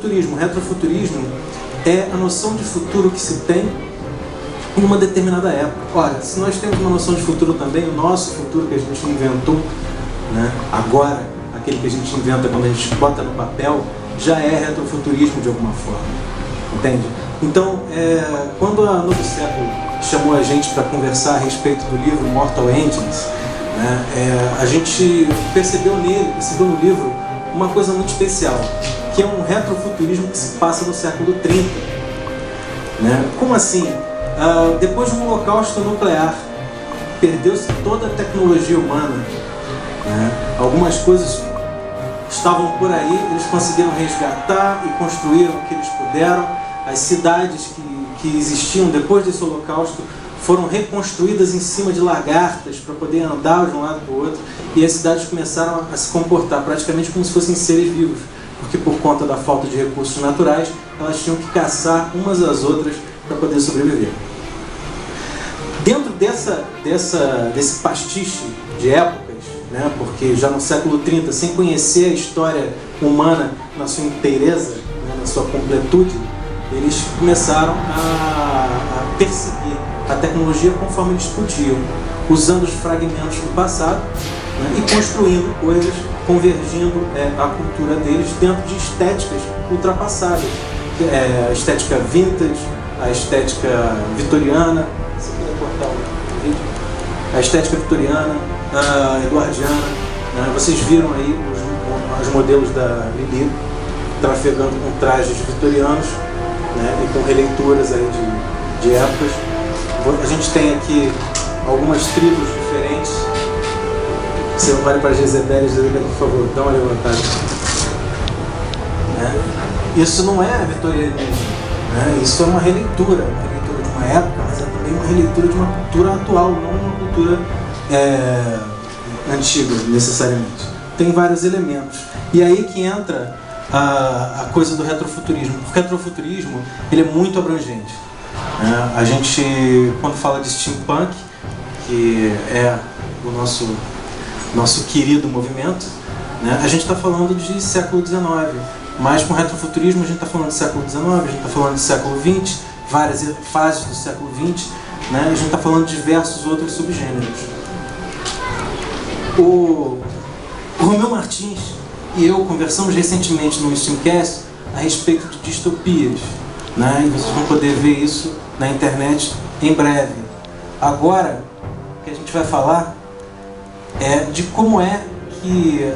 retrofuturismo. O retrofuturismo é a noção de futuro que se tem em uma determinada época. Ora, se nós temos uma noção de futuro também, o nosso futuro que a gente inventou, né, agora, aquele que a gente inventa quando a gente bota no papel, já é retrofuturismo de alguma forma, entende? Então, quando a Novo Século chamou a gente para conversar a respeito do livro Mortal Engines, né, a gente percebeu no livro uma coisa muito especial, que é um retrofuturismo que se passa no século 30. Né? Como assim? Depois de um holocausto nuclear, perdeu-se toda a tecnologia humana. Né? Algumas coisas estavam por aí, eles conseguiram resgatar e construíram o que eles puderam. As cidades que existiam depois desse holocausto foram reconstruídas em cima de lagartas para poder andar de um lado para o outro, e as cidades começaram a se comportar praticamente como se fossem seres vivos, porque por conta da falta de recursos naturais, elas tinham que caçar umas às outras para poder sobreviver. Dentro desse pastiche de épocas, né, porque já no século 30, sem conhecer a história humana na sua inteireza, né, na sua completude, eles começaram a perseguir a tecnologia conforme eles podiam, usando os fragmentos do passado, né, e construindo coisas, convergindo a cultura deles dentro de estéticas ultrapassadas. A estética vintage, a estética vitoriana, se puder cortar o vídeo, a estética vitoriana, a eduardiana, né, vocês viram aí os modelos da Lili trafegando com trajes vitorianos, né, e com releituras aí de épocas. A gente tem aqui algumas tribos diferentes. Você vai para Jezebel, por favor, dá uma levantada. Isso não é vitorianismo, né? Isso é uma releitura de uma época, mas é também uma releitura de uma cultura atual, não uma cultura antiga, necessariamente. Tem vários elementos. E aí que entra a coisa do retrofuturismo. O retrofuturismo, ele é muito abrangente. A gente, quando fala de steampunk, que é o nosso querido movimento, né, a gente está falando de século XIX, mas com retrofuturismo a gente está falando de século XIX, a gente está falando de século XX, várias fases do século XX, né, a gente está falando de diversos outros subgêneros. O Romeu Martins e eu conversamos recentemente no Steamcast a respeito de distopias, né, e vocês vão poder ver isso na internet em breve. Agora, o que a gente vai falar é de como é que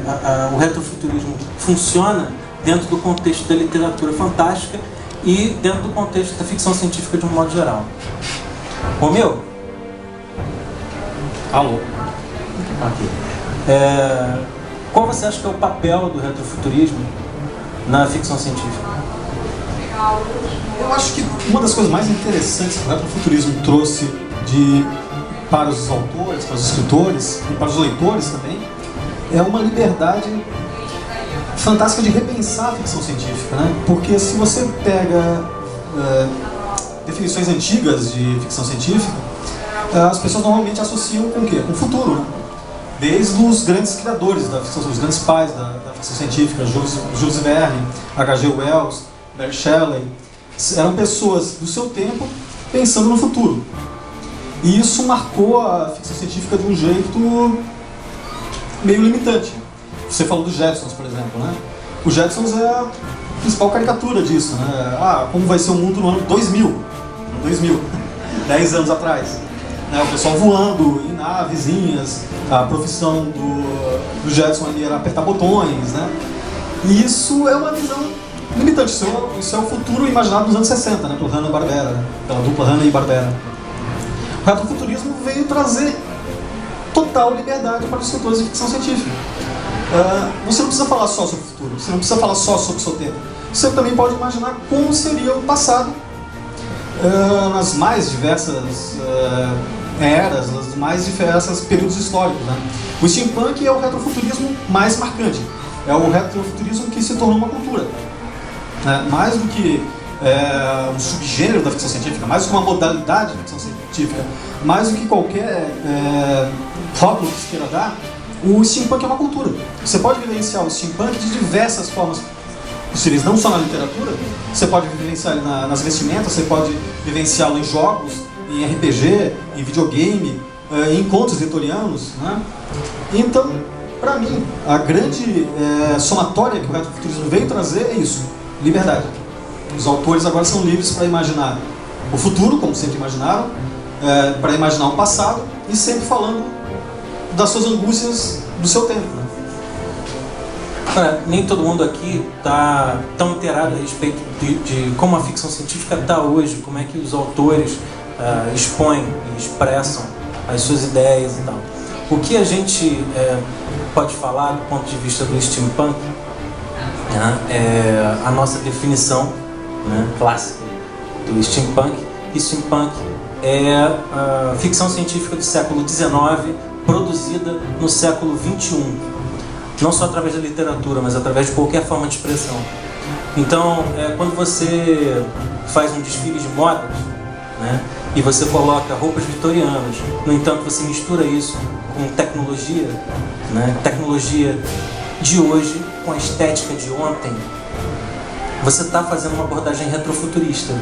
o retrofuturismo funciona dentro do contexto da literatura fantástica e dentro do contexto da ficção científica de um modo geral. Romeu? Alô? Aqui. Qual você acha que é o papel do retrofuturismo na ficção científica? Eu acho que uma das coisas mais interessantes que o retrofuturismo trouxe para os autores, para os escritores e para os leitores também, é uma liberdade fantástica de repensar a ficção científica, né? Porque se você pega definições antigas de ficção científica, as pessoas normalmente associam com o quê? Com o futuro, né? Desde os grandes criadores da ficção, os grandes pais da ficção científica, Jules Verne, H.G. Wells, Mary Shelley, eram pessoas do seu tempo pensando no futuro. E isso marcou a ficção científica de um jeito meio limitante. Você falou dos Jetsons, por exemplo, né? Os Jetsons é a principal caricatura disso, né? Como vai ser o mundo no ano 2000, 10 anos atrás. Né? O pessoal voando em navezinhas, a profissão do Jetson ali era apertar botões, né? E isso é uma visão limitante, isso é o futuro imaginado nos anos 60, né? Pelo Hanna-Barbera, né? Pela dupla Hanna e Barbera. O retrofuturismo veio trazer total liberdade para os escritores de ficção científica. Você não precisa falar só sobre o futuro, você não precisa falar só sobre o seu tempo. Você também pode imaginar como seria o passado nas mais diversas eras, nas mais diversas períodos históricos, né? O steampunk é o retrofuturismo mais marcante. É o retrofuturismo que se tornou uma cultura. Mais do que um subgênero da ficção científica, mais do que uma modalidade de ficção científica, mais do que qualquer rótulo que se queira dar, o steampunk é uma cultura. Você pode vivenciar o steampunk de diversas formas possíveis, não só na literatura. Você pode vivenciar ele nas vestimentas, você pode vivenciá-lo em jogos, em RPG, em videogame, em contos vitorianos, né? Então, para mim, a grande somatória que o retrofuturismo veio trazer é isso: liberdade. Os autores agora são livres para imaginar o futuro, como sempre imaginaram, para imaginar o passado, e sempre falando das suas angústias do seu tempo, né? Cara, nem todo mundo aqui está tão inteirado a respeito de como a ficção científica está hoje, como é que os autores expõem e expressam as suas ideias e tal. O que a gente pode falar do ponto de vista do steampunk, né, é a nossa definição, né, clássica do steampunk. Steampunk é a ficção científica do século XIX produzida no século XXI, não só através da literatura, mas através de qualquer forma de expressão. Então, quando você faz um desfile de modas, né, e você coloca roupas vitorianas, no entanto você mistura isso com tecnologia, né, tecnologia de hoje com a estética de ontem, você está fazendo uma abordagem retrofuturista.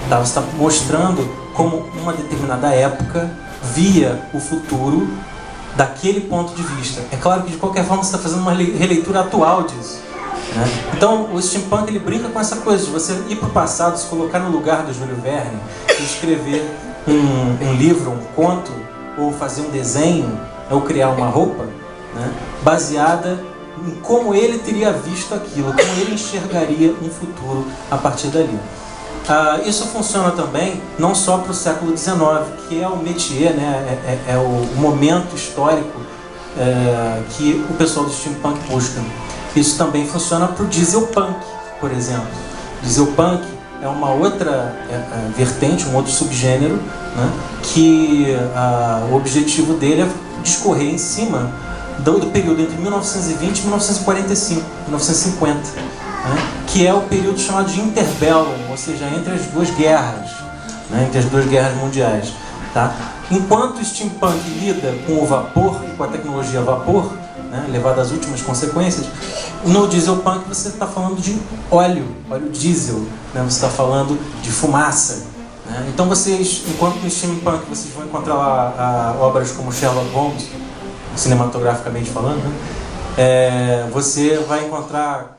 Tá? Você está mostrando como uma determinada época via o futuro daquele ponto de vista. É claro que de qualquer forma você está fazendo uma releitura atual disso, né? Então o steampunk ele brinca com essa coisa de você ir para o passado, se colocar no lugar do Júlio Verne e escrever um livro, um conto, ou fazer um desenho, ou criar uma roupa, né, baseada em como ele teria visto aquilo, como ele enxergaria um futuro a partir dali. Isso funciona também não só para o século XIX, que é o métier, né, é o momento histórico que o pessoal do steampunk busca. Isso também funciona para o dieselpunk, por exemplo. Dieselpunk é uma outra vertente, um outro subgênero, né, que o objetivo dele é discorrer em cima do período entre 1920 e 1945, 1950. Né, que é o período chamado de interbellum, ou seja, entre as duas guerras, né, entre as duas guerras mundiais. Tá? Enquanto o steampunk lida com o vapor, com a tecnologia a vapor, né, levada às últimas consequências, no dieselpunk você está falando de óleo diesel, né, você está falando de fumaça. Né? Então vocês, enquanto no steampunk vocês vão encontrar lá obras como Sherlock Holmes, cinematograficamente falando, né, você vai encontrar